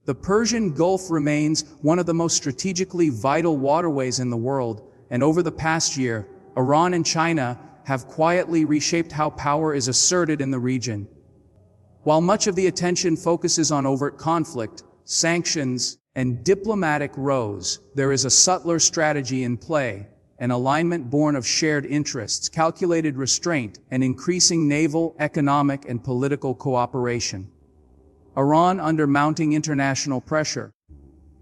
The Persian Gulf remains one of the most strategically vital waterways in the world, and over the past year, Iran and China have quietly reshaped how power is asserted in the region. While much of the attention focuses on overt conflict, sanctions, and diplomatic rows, there is a subtler strategy in play, an alignment born of shared interests, calculated restraint, and increasing naval, economic, and political cooperation. Iran, under mounting international pressure,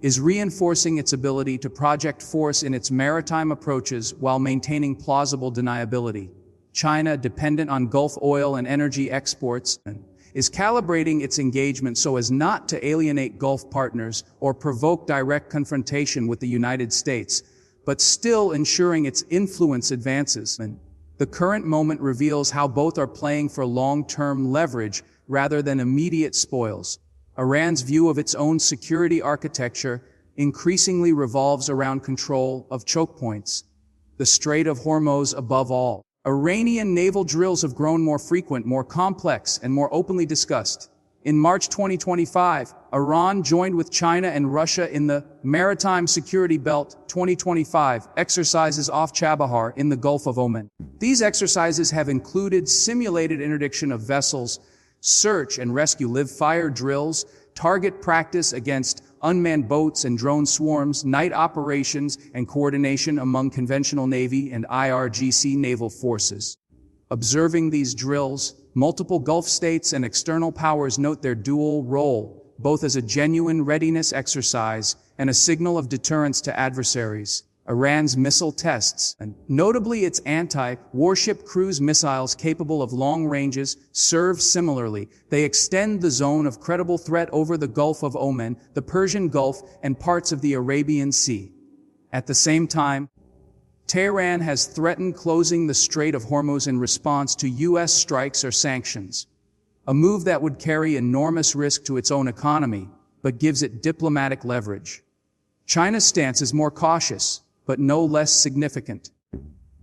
is reinforcing its ability to project force in its maritime approaches while maintaining plausible deniability. China, dependent on Gulf oil and energy exports, is calibrating its engagement so as not to alienate Gulf partners or provoke direct confrontation with the United States, but still ensuring its influence advances. The current moment reveals how both are playing for long-term leverage rather than immediate spoils. Iran's view of its own security architecture increasingly revolves around control of choke points, the Strait of Hormuz above all. Iranian naval drills have grown more frequent, more complex, and more openly discussed. In March 2025, Iran joined with China and Russia in the Maritime Security Belt 2025 exercises off Chabahar in the Gulf of Oman. These exercises have included simulated interdiction of vessels, search and rescue live-fire drills, target practice against unmanned boats and drone swarms, night operations, and coordination among conventional Navy and IRGC naval forces. Observing these drills, multiple Gulf states and external powers note their dual role, both as a genuine readiness exercise and a signal of deterrence to adversaries. Iran's missile tests, and notably its anti-warship cruise missiles capable of long ranges, serve similarly. They extend the zone of credible threat over the Gulf of Oman, the Persian Gulf, and parts of the Arabian Sea. At the same time, Tehran has threatened closing the Strait of Hormuz in response to U.S. strikes or sanctions, a move that would carry enormous risk to its own economy, but gives it diplomatic leverage. China's stance is more cautious, but no less significant.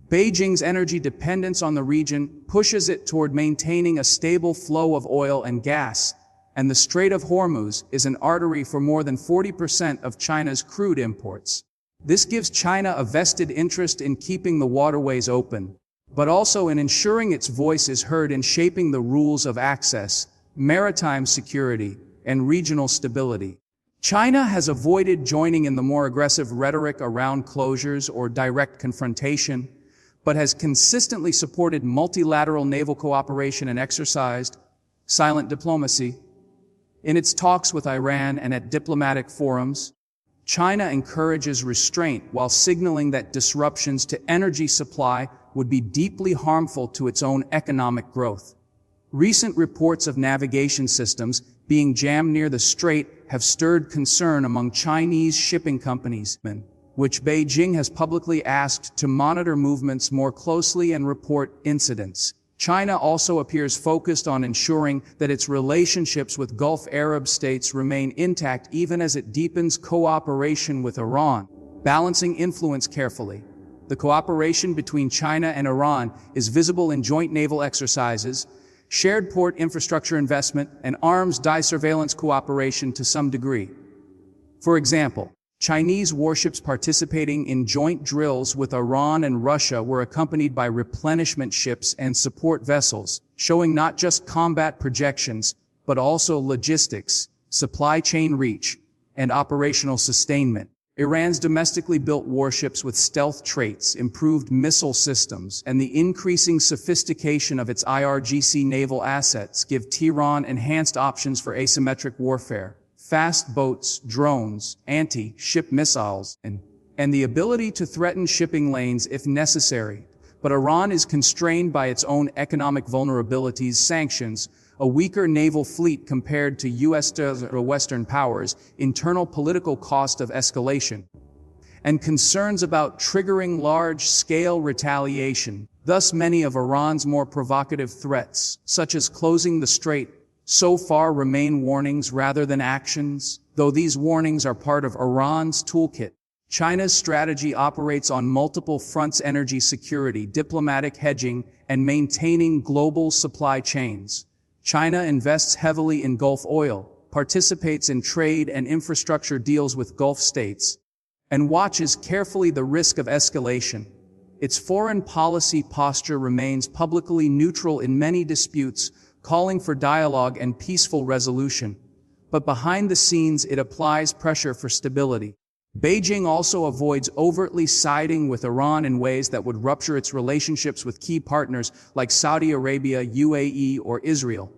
Beijing's energy dependence on the region pushes it toward maintaining a stable flow of oil and gas, and the Strait of Hormuz is an artery for more than 40% of China's crude imports. This gives China a vested interest in keeping the waterways open, but also in ensuring its voice is heard in shaping the rules of access, maritime security, and regional stability. China has avoided joining in the more aggressive rhetoric around closures or direct confrontation, but has consistently supported multilateral naval cooperation and exercised silent diplomacy. In its talks with Iran and at diplomatic forums, China encourages restraint while signaling that disruptions to energy supply would be deeply harmful to its own economic growth. Recent reports of navigation systems being jammed near the strait have stirred concern among Chinese shipping companies, which Beijing has publicly asked to monitor movements more closely and report incidents. China also appears focused on ensuring that its relationships with Gulf Arab states remain intact even as it deepens cooperation with Iran, balancing influence carefully. The cooperation between China and Iran is visible in joint naval exercises, shared port infrastructure investment, and arms surveillance cooperation to some degree. For example, Chinese warships participating in joint drills with Iran and Russia were accompanied by replenishment ships and support vessels, showing not just combat projections, but also logistics, supply chain reach, and operational sustainment. Iran's domestically built warships with stealth traits, improved missile systems, and the increasing sophistication of its IRGC naval assets give Tehran enhanced options for asymmetric warfare. Fast boats, drones, anti-ship missiles, and the ability to threaten shipping lanes if necessary. But Iran is constrained by its own economic vulnerabilities, sanctions, a weaker naval fleet compared to U.S. or Western powers, internal political cost of escalation, and concerns about triggering large-scale retaliation. Thus, many of Iran's more provocative threats, such as closing the strait, so far remain warnings rather than actions, though these warnings are part of Iran's toolkit. China's strategy operates on multiple fronts: energy security, diplomatic hedging, and maintaining global supply chains. China invests heavily in Gulf oil, participates in trade and infrastructure deals with Gulf states, and watches carefully the risk of escalation. Its foreign policy posture remains publicly neutral in many disputes, calling for dialogue and peaceful resolution. But behind the scenes, it applies pressure for stability. Beijing also avoids overtly siding with Iran in ways that would rupture its relationships with key partners like Saudi Arabia, UAE, or Israel.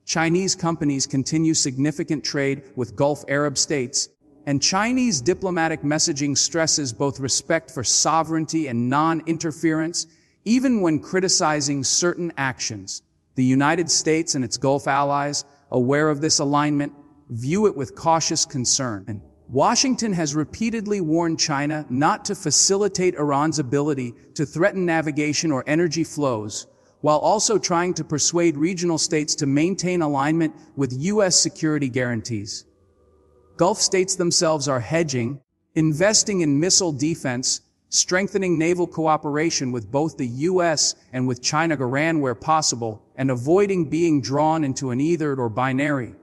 Chinese companies continue significant trade with Gulf Arab states, and Chinese diplomatic messaging stresses both respect for sovereignty and non-interference, even when criticizing certain actions. The United States and its Gulf allies, aware of this alignment, view it with cautious concern. Washington has repeatedly warned China not to facilitate Iran's ability to threaten navigation or energy flows, while also trying to persuade regional states to maintain alignment with U.S. security guarantees. Gulf states themselves are hedging, investing in missile defense, strengthening naval cooperation with both the U.S. and with China-Iran where possible, and avoiding being drawn into an either or binary.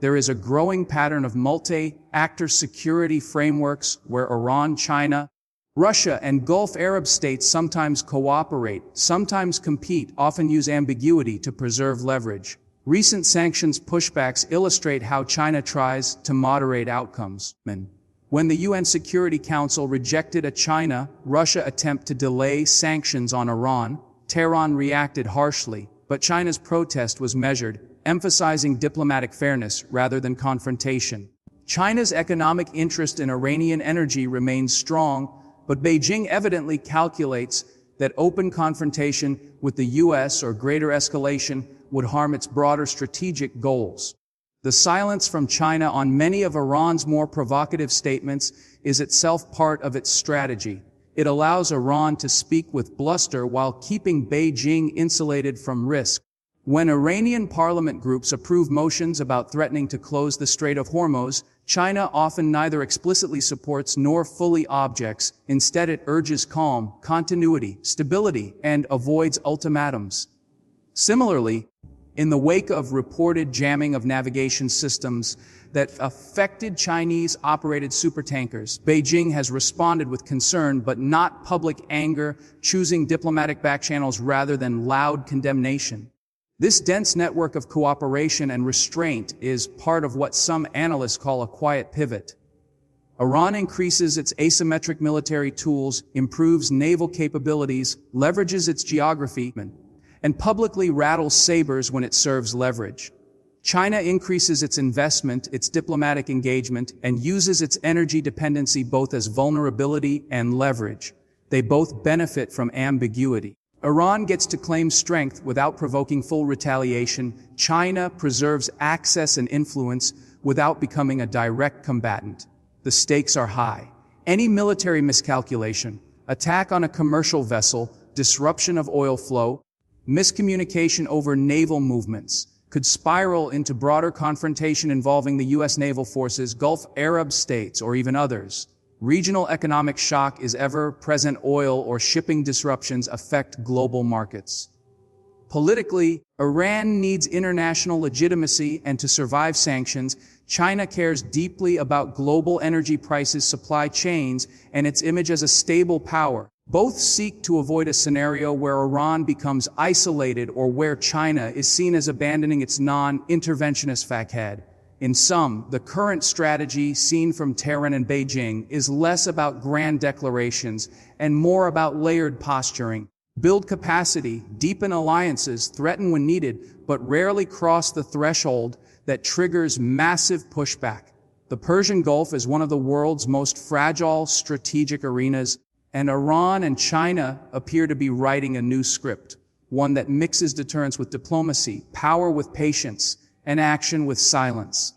There is a growing pattern of multi-actor security frameworks where Iran, China, Russia, and Gulf Arab states sometimes cooperate, sometimes compete, often use ambiguity to preserve leverage. Recent sanctions pushbacks illustrate how China tries to moderate outcomes. When the UN Security Council rejected a China-Russia attempt to delay sanctions on Iran, Tehran reacted harshly, but China's protest was measured, emphasizing diplomatic fairness rather than confrontation. China's economic interest in Iranian energy remains strong, but Beijing evidently calculates that open confrontation with the U.S. or greater escalation would harm its broader strategic goals. The silence from China on many of Iran's more provocative statements is itself part of its strategy. It allows Iran to speak with bluster while keeping Beijing insulated from risk. When Iranian parliament groups approve motions about threatening to close the Strait of Hormuz, China often neither explicitly supports nor fully objects. Instead, it urges calm, continuity, stability, and avoids ultimatums. Similarly, in the wake of reported jamming of navigation systems that affected Chinese-operated supertankers, Beijing has responded with concern but not public anger, choosing diplomatic backchannels rather than loud condemnation. This dense network of cooperation and restraint is part of what some analysts call a quiet pivot. Iran increases its asymmetric military tools, improves naval capabilities, leverages its geography, and publicly rattles sabers when it serves leverage. China increases its investment, its diplomatic engagement, and uses its energy dependency both as vulnerability and leverage. They both benefit from ambiguity. Iran gets to claim strength without provoking full retaliation. China preserves access and influence without becoming a direct combatant. The stakes are high. Any military miscalculation, attack on a commercial vessel, disruption of oil flow, miscommunication over naval movements could spiral into broader confrontation involving the U.S. naval forces, Gulf Arab states, or even others. Regional economic shock is ever-present. Oil or shipping disruptions affect global markets. Politically, Iran needs international legitimacy, and to survive sanctions, China cares deeply about global energy prices, supply chains, and its image as a stable power. Both seek to avoid a scenario where Iran becomes isolated or where China is seen as abandoning its non-interventionist facade. In sum, the current strategy seen from Tehran and Beijing is less about grand declarations and more about layered posturing. Build capacity, deepen alliances, threaten when needed, but rarely cross the threshold that triggers massive pushback. The Persian Gulf is one of the world's most fragile strategic arenas, and Iran and China appear to be writing a new script, one that mixes deterrence with diplomacy, power with patience, and action with silence.